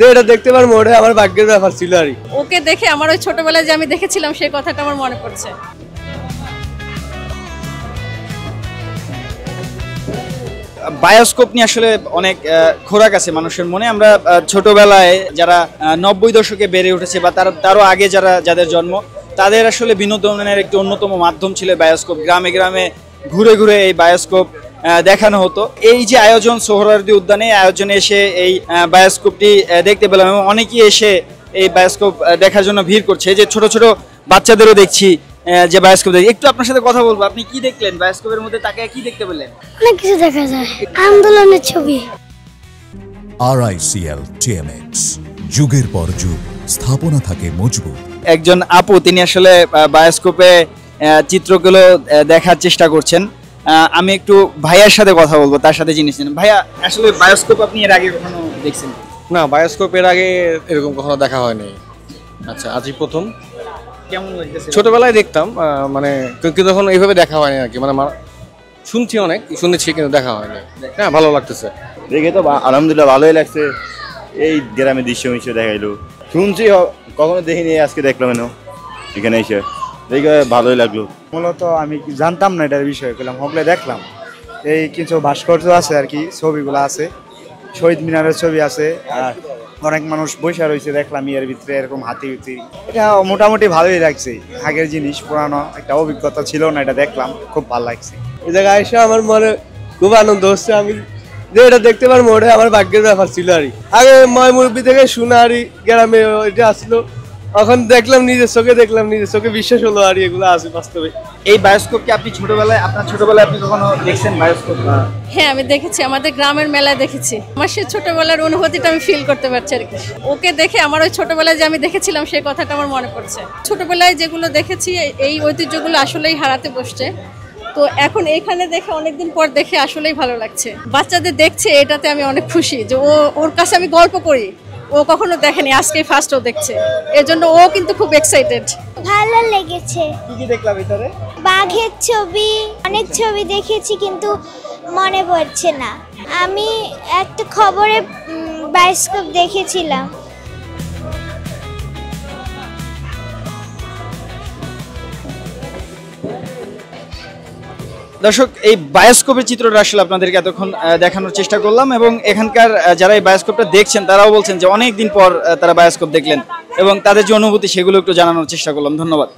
যে এটা দেখতে পারবো ওটা আমার ভাগ্যের ব্যাপার ছিল আর ওকে দেখে আমার ওই ছোটবেলায় যে আমি দেখেছিলাম সেই কথাটা আমার মনে পড়ছে। বায়োস্কোপ নিয়ে আসলে অনেক খোরাক আছে মানুষের মনে। আমরা ছোটবেলায় যারা 90 দশকে বেড়ে উঠেছে বা তারও আগে যাদের জন্ম, তাদের আসলে বিনোদনের একটি অন্যতম মাধ্যম ছিল বায়োস্কোপ। গ্রামে গ্রামে ঘুরে ঘুরে এই বায়োস্কোপ দেখানো হতো। এই যে আয়োজন সোহরাওয়ার্দী উদ্যানে আয়োজনে এসে এই বায়োস্কোপটি দেখতে পেলাম এবং অনেকেই এসে এই বায়োস্কোপ দেখার জন্য ভিড় করছে। যে ছোট ছোট বাচ্চাদেরও দেখছি যে বায়োস্কোপ দেখি। একটু আপনার সাথে কথা বলবো, আপনি কি দেখলেন বায়োস্কোপের মধ্যে, তাকে কি দেখতে পেলেন? অনেক কিছু দেখা যায়, আন্দোলনের ছবি। RICL TMX, যুগের পর যুগ স্থাপনা থাকে মজবুত। একজন আপু, তিনি আসলে বায়োস্কোপে চিত্রগুলো দেখার চেষ্টা করছেন। আমি একটু ভাইয়ার সাথে কথা বলবো, তার সাথে জিনিস নেন। ভাইয়া, আসলে বায়োস্কোপ আপনি এর আগে কখনো দেখছেন? না, বায়োস্কোপ এর আগে এরকম কখনো দেখা হয়নি। আচ্ছা, আজই প্রথম। কেমন লাগতেছে? ছোটবেলায় দেখতাম, মানে কিন্তু তখন এইভাবে দেখা হয়নি আর কি। মানে শুনছি, অনেক শুনেছি কিন্তু দেখা হয়নি। হ্যাঁ, ভালো লাগতেছে দেখে তো আলহামদুলিল্লাহ ভালোই লাগছে। এই গ্রামের দৃশ্য মিশ্র দেখাইলো, শুনছি কখনো দেখিনি, আজকে দেখলাম এখানে এসে দেখে ভালোই লাগলো। মূলত আমি জানতাম না এটার বিষয়ে, পেলাম হকলে দেখলাম। এই কিছু ভাস্কর্য আছে আর কি, ছবিগুলো আছে, শহীদ মিনারের ছবি আছে, আর অনেক মানুষ বসে রয়েছে দেখলাম এর ভিতরে, এরকম হাতি। এটা মোটামুটি ভালোই লাগছে, আগের জিনিস, পুরানো একটা অভিজ্ঞতা ছিল না, এটা দেখলাম, খুব ভালো লাগছে। এই জায়গায় এসে আমার মনে খুব আনন্দ হচ্ছে। আমি যে এটা দেখতে পারবো ওটা আমার ভাগ্যের ব্যাপার ছিল আর আগে ময় মুরব্বী থেকে শোনা আর গ্রামে এটা আসলো, এখন দেখলাম, নিজের চোখে দেখলাম, নিজের চোখে বিশ্বাস হলো আর এগুলো আছে বাস্তবে। এই বায়োস্কোপকে আপনার ছোটবেলায় আপনি কখনো দেখছেন বায়োস্কোপ? হ্যাঁ, আমি দেখেছি, আমাদের গ্রামের মেলায় দেখেছি। আমার সেই ছোটবেলার অনুভূতিটা আমি ফিল করতে পারছি আর কি। ওকে দেখে আমার ওই ছোটবেলায় যে আমি দেখেছিলাম সেই কথাটা আমার মনে পড়ছে। ছোটবেলায় যেগুলো দেখেছি এই ঐতিহ্যগুলো আসলেই হারাতে বসছে। তো এখন এখানে দেখে অনেকদিন পর দেখে আসলেই ভালো লাগছে। বাচ্চাদের দেখছে, এটাতে আমি অনেক খুশি যে ওর কাছে আমি গল্প করি, ও কখনো দেখেনি, আজকে ফার্স্ট ও দেখছে, এর জন্য ও কিন্তু খুব এক্সাইটেড। ভালো লেগেছে। কি কি দেখলাম ভিতরে? বাঘের ছবি, অনেক ছবি দেখেছি কিন্তু মনে পড়ছে না। আমি একটা খবরে বায়োস্কোপ দেখেছিলাম। দর্শক, এই বায়োস্কোপের চিত্রটা আসলে আপনাদেরকে এতক্ষণ দেখানোর চেষ্টা করলাম এবং এখানকার যারা এই বায়োস্কোপটা দেখছেন তারাও বলছেন যে অনেক দিন পর তারা বায়োস্কোপ দেখলেন এবং তাদের যে অনুভূতি সেগুলো একটু জানানোর চেষ্টা করলাম। ধন্যবাদ।